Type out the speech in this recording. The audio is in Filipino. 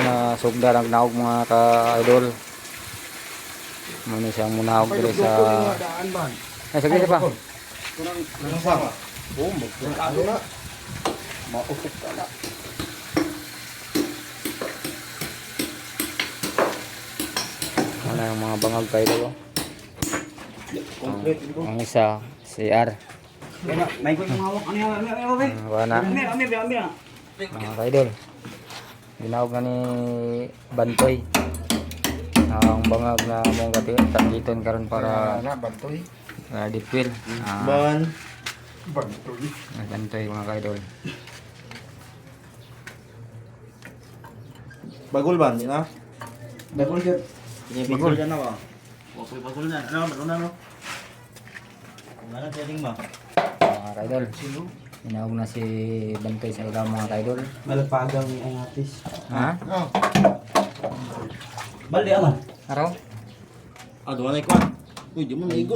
na sugda ang naog mga ka-idol. Muna siyang munahog dito sa... Ay, saglit pa. Nang sama. Oo, magkano na. Mausok ka na. Ano yung mga bangag ka-idol. Complete. Ang isa, si R. May ko yung hawak. Ano yan? Wala na. Mga ka-idol. Ginawag na ni Bantoy. Ang bangag na mong tagiton karon para Bantoy. dipwil. Bantoy. Bantoy mga ka-idol. Bagul ba? Hindi na? Bagul sir. Bagul na ba? Okay, bagul na. Ano na no? Ano telling mo? Mga ka-idol. Ginawag na si Bantoy sa ilang mga ka-idol. Malpagang ang atis. Ha? Balde aman. Araw? Ah, doon na ikaw. Uy, di mo naigo.